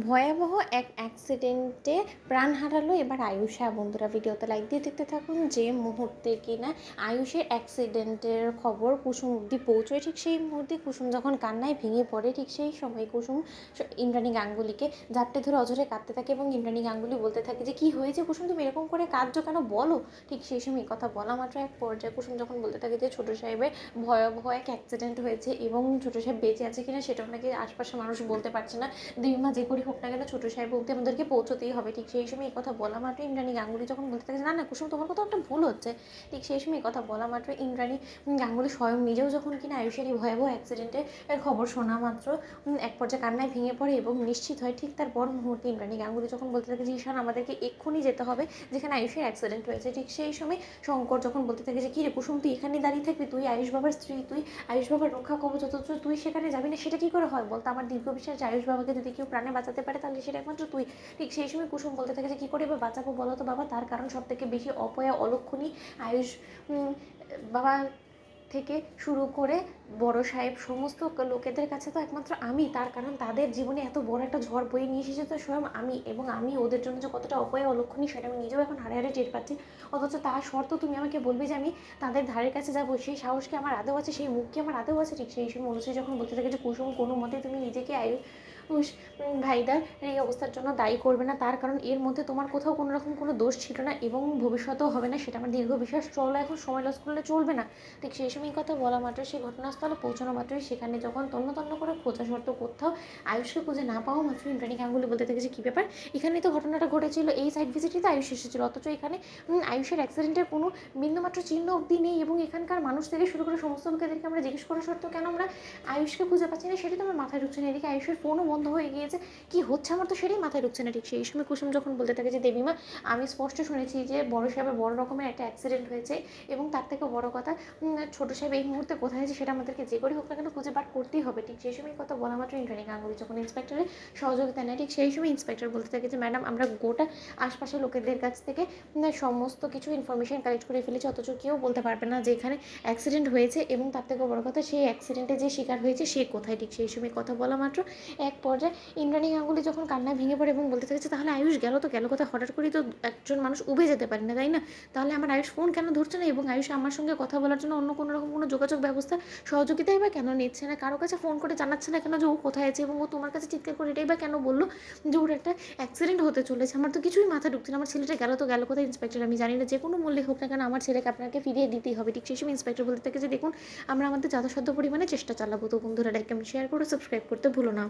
ভয়াবহ এক অ্যাক্সিডেন্টে প্রাণ হারালো এবার আয়ুষা। বন্ধুরা ভিডিওতে লাইক দিয়ে দেখতে থাকুন। যে মুহূর্তে কিনা আয়ুষের অ্যাক্সিডেন্টের খবর কুসুম অব্দি পৌঁছয়, ঠিক সেই মুহূর্তে কুসুম যখন কান্নায় ভেঙে পড়ে, ঠিক সেই সময় কুসুম ইন্দ্রাণী গাঙ্গুলিকে জাপটে ধরে অঝরে কাঁদতে থাকে এবং ইন্দ্রাণী গাঙ্গুলি বলতে থাকে যে কী হয়েছে কুসুম, তুমি এরকম করে কাঁদছো কেন, বলো। ঠিক সেই সময় কথা বলা মাত্র এক পর্যায়ে কুসুম যখন বলতে থাকে যে ছোটো সাহেবের ভয়াবহ এক অ্যাক্সিডেন্ট হয়েছে এবং ছোটো সাহেব বেঁচে আছে কিনা সেটাও নাকি আশপাশের মানুষ বলতে পারছে না, দিদিমা যে করি হোক না কেন ছোটো সাহেব অবধি আমাদেরকে পৌঁছতেই হবে। ঠিক সেই সময় এই কথা বলা মাত্র ইন্দ্রাণী গাঙ্গুলি যখন বলতে থাকে না না কুসুম তোমার কথা একটা ভুল হচ্ছে, ঠিক সেই সময় এই কথা বলা মাত্র ইন্দ্রাণী গাঙ্গুলি স্বয়ং নিজেও যখন কিনা আয়ুষের এই ভয়াবহ অ্যাক্সিডেন্টের খবর শোনা মাত্র এক পর্যায়ে কান্নায় ভেঙে পড়ে এবং নিশ্চিত হয়। ঠিক তার পর মুহূর্তে ইন্দ্রাণী গাঙ্গুলি যখন বলতে থাকে যে ঈশান আমাদেরকে এক্ষুনি যেতে হবে যেখানে আয়ুষের অ্যাক্সিডেন্ট হয়েছে। ঠিক সেই সময় শঙ্কর যখন বলতে থাকে যে কী রে কুসুম, তুই এখানে দাঁড়িয়ে থাকবি, তুই আয়ুষ বাবার স্ত্রী, তুই আয়ুষ বাবার রক্ষা কবচ, অথচ তুই সেখানে যাবি না, সেটা কী করে হয় বলতো। আমার দীর্ঘ বিশ্বাস যে আয়ুষ বাবাকে যদি কেউ প্রাণে বাঁচাতে পারে তাহলে সেটা একমাত্র তুই। ঠিক সেই সময় কুসুম বলতে থাকে যে কী করে এবার বাঁচাবো বলো তো বাবা, তার কারণ সব থেকে বেশি অপয়া অলক্ষণী আয়ুষ বাবা থেকে শুরু করে বড় সাহেব সমস্ত লোকেদের কাছে তো একমাত্র আমি, তার কারণ তাদের জীবনে এত বড় একটা ঝড় বয়ে নিয়ে এসেছে তো স্বয়ং আমি, এবং আমি ওদের জন্য যে কতটা অপয়া অলক্ষণী সেটা আমি নিজেও এখন হাড়ে হাড়ে টের পাচ্ছি। অথচ তার শর্ত তুমি আমাকে বলবে যে আমি তাদের ধারের কাছে যাবো, সেই সাহস কি আমার আদৌ আছে, সেই মুখ কি আমার আদৌ আছে। ঠিক সেই সময় অনুশ্রী যখন বলতে থাকে যে কুসুম কোনো মতে তুমি নিজেকে আয়ুষ ভাইদার এই অবস্থার জন্য দায়ী করবে না, তার কারণ এর মধ্যে তোমার কোথাও কোনো রকম কোনো দোষ ছিল না এবং ভবিষ্যতেও হবে না, সেটা আমার দীর্ঘ বিশ্বাস। চলো এখন সময় লস করলে চলবে না। ঠিক সেই সময় কথা বলা মাত্র সেই ঘটনাস্থলে পৌঁছানো মাত্রই সেখানে যখন তন্ন তন্ন করে খোঁজা শর্ত কোথাও আয়ুষকে খুঁজে না পাওয়া মাত্র ইন্দ্রাণী গাঙ্গুলি বলতে থাকে যে কী ব্যাপার, এখানেই তো ঘটনাটা ঘটেছিল, এই সাইড ভিজিটেই তো আয়ুষ এসেছিল, অথচ এখানে আয়ুষের অ্যাক্সিডেন্টের কোনো বিন্দুমাত্র চিহ্ন অবধি নেই এবং এখানকার মানুষ থেকে শুরু করে সমস্ত লোকেদেরকে আমরা জিজ্ঞেস করা সত্ত্বেও কেন আমরা আয়ুষকে খুঁজে পাচ্ছি না, সেটা তো আমার মাথায় ঢুকছে না। এদিকে আয়ুষের ফোনও বন্ধ হয়ে গিয়েছে, কী হচ্ছে আমার তো সেটাই মাথায় ঢুকছে না। ঠিক সেই সময় কুসুম যখন বলতে থাকে যে দেবীমা আমি স্পষ্ট শুনেছি যে বড় সাহেবের বড় রকমের একটা অ্যাক্সিডেন্ট হয়েছে এবং তার থেকে বড় কথা ছোটো সাহেব এই মুহূর্তে কোথায় আছে সেটা আমাদেরকে যে করে হোক না কেন খুঁজে বার করতেই হবে। ঠিক সেই সময় কথা বলা মাত্র ইন্দ্রাণী গাঙ্গুলি যখন ইন্সপেক্টরের সহযোগিতা নেয়, ঠিক সেই সময় ইন্সপেক্টর বলতে থাকে যে ম্যাডাম আমরা গোটা আশপাশের লোকেদের কাছ থেকে সমস্ত কিছু ইনফরমেশন কালেক্ট করে ফেলেছি, অথচ কেউ বলতে পারবে না যে এখানে অ্যাক্সিডেন্ট হয়েছে এবং তার থেকে বড় কথা সেই অ্যাক্সিডেন্টে যে শিকার হয়েছে সে কোথায়। ঠিক সেই সময় কথা বলা মাত্র এক পর্যায়ে ইন্দ্রাণী গাঙ্গুলি যখন কান্নায় ভেঙে পড়ে এবং বলতে থাকে যে তাহলে আয়ুষ গেল তো গেল কোথায়, হঠাৎ করেই তো একজন মানুষ উবে যেতে পারে না তাই না, তাহলে আমার আয়ুষ ফোন কেন ধরছে না এবং আয়ুষ আমার সঙ্গে কথা বলার জন্য অন্য কোনো রকম কোনো যোগাযোগ ব্যবস্থা সহযোগিতাই বা কেন নিচ্ছে না, কারো কাছে ফোন করে জানাচ্ছে না কেন যে ও কোথায় আছে, এবং ও তোমার কাছে চিৎকার করে এটাই বা কেন বললো যে ওর একটা অ্যাক্সিডেন্ট হতে চলেছে। আমার তো কিছুই মাথা ঢুকছে না, আমার ছেলেটা গেল তো গেল কোথায় ইন্সপেক্টর, আমি জানি না যে কোনো মূল্যে হোক না কেন আমার ছেলেকে আপনাকে ফিরিয়ে দিতেই হবে। ঠিক সেই সময় ইন্সপেক্টর বলতে থাকে যে দেখুন আমরা আমাদের যথাসাধ্য পরিমাণে চেষ্টা চালাবো। তো বন্ধুরা লাইক কমেন্ট শেয়ার করে সাবস্ক্রাইব করতে ভুলো না।